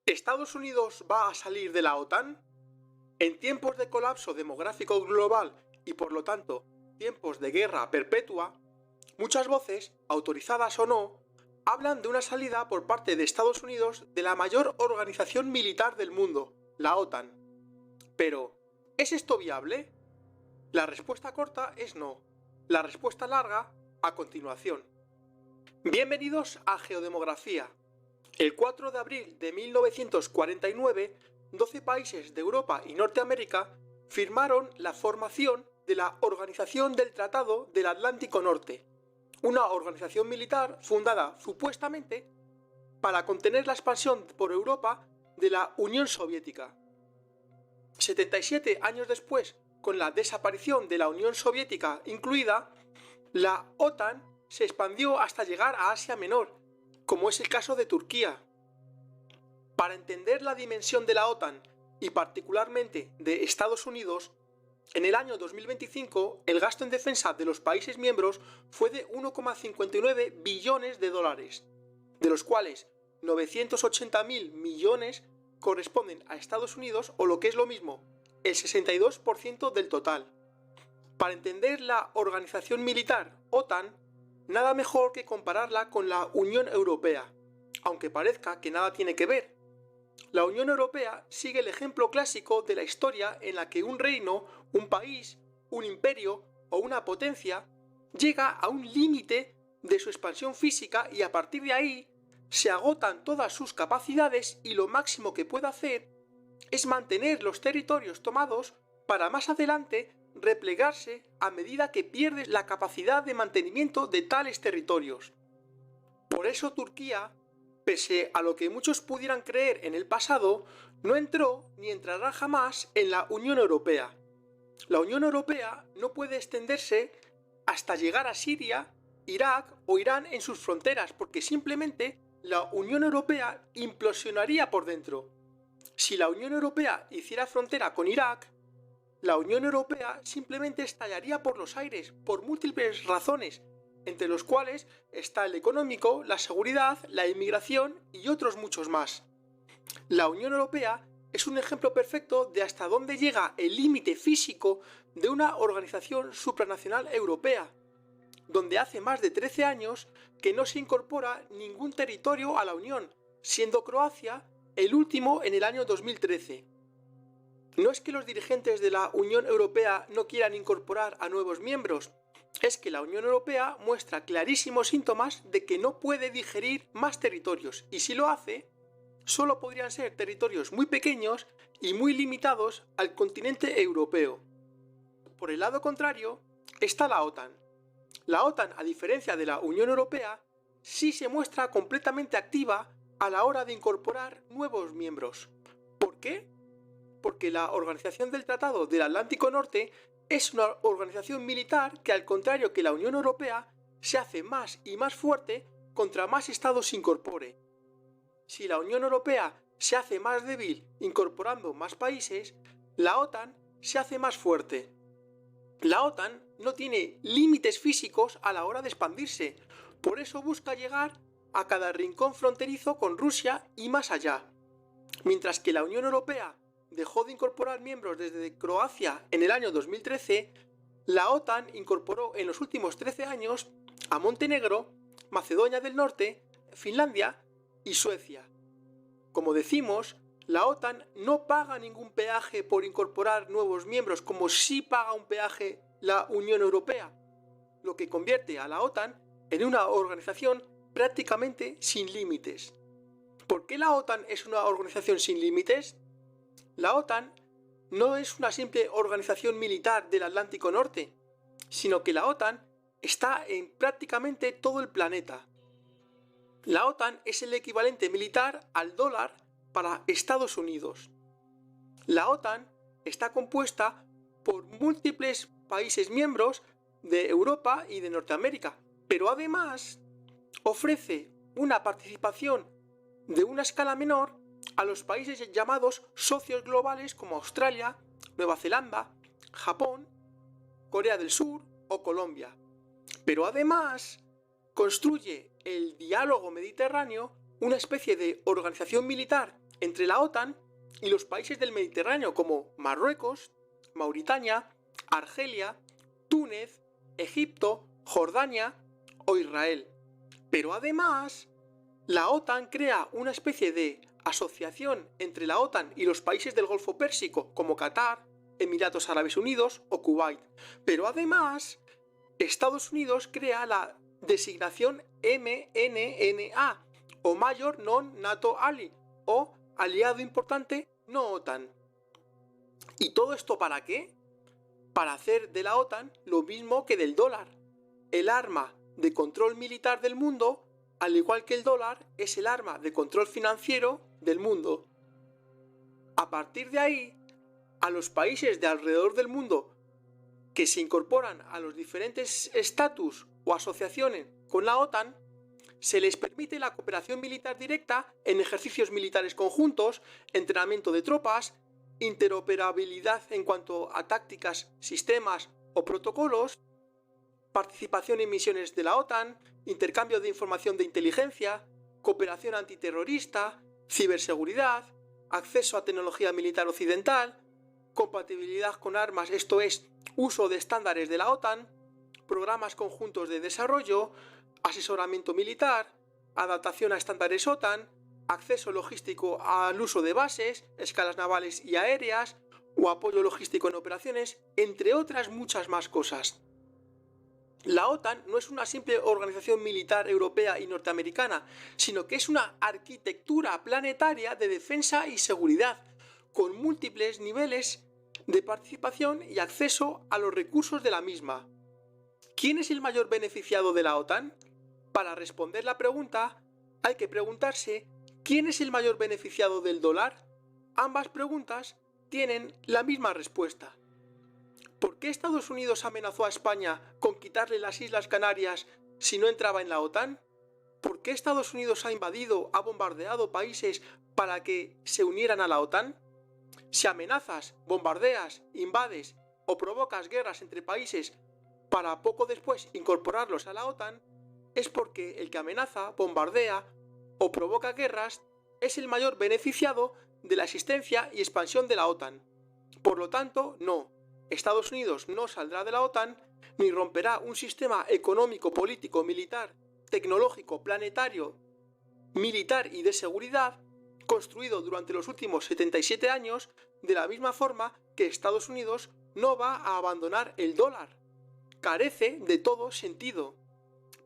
¿Estados Unidos va a salir de la OTAN? En tiempos de colapso demográfico global y por lo tanto tiempos de guerra perpetua, muchas voces, autorizadas o no, hablan de una salida por parte de Estados Unidos de la mayor organización militar del mundo, la OTAN. Pero, ¿es esto viable? La respuesta corta es no. La respuesta larga, a continuación. Bienvenidos a Geodemografía. El 4 de abril de 1949, 12 países de Europa y Norteamérica firmaron la formación de la Organización del Tratado del Atlántico Norte, una organización militar fundada supuestamente para contener la expansión por Europa de la Unión Soviética. 77 años después, con la desaparición de la Unión Soviética incluida, la OTAN se expandió hasta llegar a Asia Menor, como es el caso de Turquía. Para entender la dimensión de la OTAN y particularmente de Estados Unidos, en el año 2025 el gasto en defensa de los países miembros fue de 1,59 billones de dólares, de los cuales 980.000 millones corresponden a Estados Unidos, o lo que es lo mismo, el 62% del total. Para entender la organización militar OTAN, nada mejor que compararla con la Unión Europea, aunque parezca que nada tiene que ver. La Unión Europea sigue el ejemplo clásico de la historia en la que un reino, un país, un imperio o una potencia llega a un límite de su expansión física y a partir de ahí se agotan todas sus capacidades y lo máximo que puede hacer es mantener los territorios tomados para más adelante replegarse a medida que pierde la capacidad de mantenimiento de tales territorios. Por eso Turquía, pese a lo que muchos pudieran creer en el pasado, no entró ni entrará jamás en la Unión Europea. La Unión Europea no puede extenderse hasta llegar a Siria, Irak o Irán en sus fronteras, porque simplemente la Unión Europea implosionaría por dentro. Si la Unión Europea hiciera frontera con Irak, la Unión Europea simplemente estallaría por los aires, por múltiples razones, entre los cuales está el económico, la seguridad, la inmigración y otros muchos más. La Unión Europea es un ejemplo perfecto de hasta dónde llega el límite físico de una organización supranacional europea, donde hace más de 13 años que no se incorpora ningún territorio a la Unión, siendo Croacia el último en el año 2013. No es que los dirigentes de la Unión Europea no quieran incorporar a nuevos miembros, es que la Unión Europea muestra clarísimos síntomas de que no puede digerir más territorios, y si lo hace, solo podrían ser territorios muy pequeños y muy limitados al continente europeo. Por el lado contrario, está la OTAN. La OTAN, a diferencia de la Unión Europea, sí se muestra completamente activa a la hora de incorporar nuevos miembros. ¿Por qué? Porque la Organización del Tratado del Atlántico Norte es una organización militar que, al contrario que la Unión Europea, se hace más y más fuerte contra más estados se incorpore. Si la Unión Europea se hace más débil incorporando más países, la OTAN se hace más fuerte. La OTAN no tiene límites físicos a la hora de expandirse, por eso busca llegar a cada rincón fronterizo con Rusia y más allá. Mientras que la Unión Europea dejó de incorporar miembros desde Croacia en el año 2013, la OTAN incorporó en los últimos 13 años a Montenegro, Macedonia del Norte, Finlandia y Suecia. Como decimos, la OTAN no paga ningún peaje por incorporar nuevos miembros, como sí paga un peaje la Unión Europea, lo que convierte a la OTAN en una organización prácticamente sin límites. ¿Por qué la OTAN es una organización sin límites? La OTAN no es una simple organización militar del Atlántico Norte, sino que la OTAN está en prácticamente todo el planeta. La OTAN es el equivalente militar al dólar para Estados Unidos. La OTAN está compuesta por múltiples países miembros de Europa y de Norteamérica, pero además ofrece una participación de una escala menor a los países llamados socios globales como Australia, Nueva Zelanda, Japón, Corea del Sur o Colombia. Pero además construye el diálogo mediterráneo, una especie de organización militar entre la OTAN y los países del Mediterráneo como Marruecos, Mauritania, Argelia, Túnez, Egipto, Jordania o Israel. Pero además, la OTAN crea una especie de asociación entre la OTAN y los países del Golfo Pérsico como Qatar, Emiratos Árabes Unidos o Kuwait. Pero además, Estados Unidos crea la designación MNNA o Major Non-NATO Ally o Aliado Importante No OTAN. ¿Y todo esto para qué? Para hacer de la OTAN lo mismo que del dólar. El arma de control militar del mundo, al igual que el dólar, es el arma de control financiero del mundo. A partir de ahí, a los países de alrededor del mundo que se incorporan a los diferentes estatus o asociaciones con la OTAN, se les permite la cooperación militar directa en ejercicios militares conjuntos, entrenamiento de tropas, interoperabilidad en cuanto a tácticas, sistemas o protocolos, participación en misiones de la OTAN, intercambio de información de inteligencia, cooperación antiterrorista, ciberseguridad, acceso a tecnología militar occidental, compatibilidad con armas, esto es, uso de estándares de la OTAN, programas conjuntos de desarrollo, asesoramiento militar, adaptación a estándares OTAN, acceso logístico al uso de bases, escalas navales y aéreas, o apoyo logístico en operaciones, entre otras muchas más cosas. La OTAN no es una simple organización militar europea y norteamericana, sino que es una arquitectura planetaria de defensa y seguridad, con múltiples niveles de participación y acceso a los recursos de la misma. ¿Quién es el mayor beneficiado de la OTAN? Para responder la pregunta, hay que preguntarse ¿quién es el mayor beneficiado del dólar? Ambas preguntas tienen la misma respuesta. ¿Por qué Estados Unidos amenazó a España con quitarle las Islas Canarias si no entraba en la OTAN? ¿Por qué Estados Unidos ha invadido, ha bombardeado países para que se unieran a la OTAN? Si amenazas, bombardeas, invades o provocas guerras entre países para poco después incorporarlos a la OTAN, es porque el que amenaza, bombardea o provoca guerras es el mayor beneficiado de la existencia y expansión de la OTAN. Por lo tanto, no, Estados Unidos no saldrá de la OTAN ni romperá un sistema económico, político, militar, tecnológico, planetario, militar y de seguridad construido durante los últimos 77 años de la misma forma que Estados Unidos no va a abandonar el dólar. Carece de todo sentido.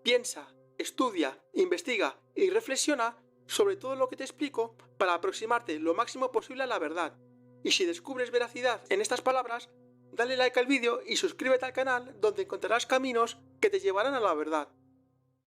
Piensa, estudia, investiga y reflexiona sobre todo lo que te explico para aproximarte lo máximo posible a la verdad. Y si descubres veracidad en estas palabras, dale like al vídeo y suscríbete al canal donde encontrarás caminos que te llevarán a la verdad.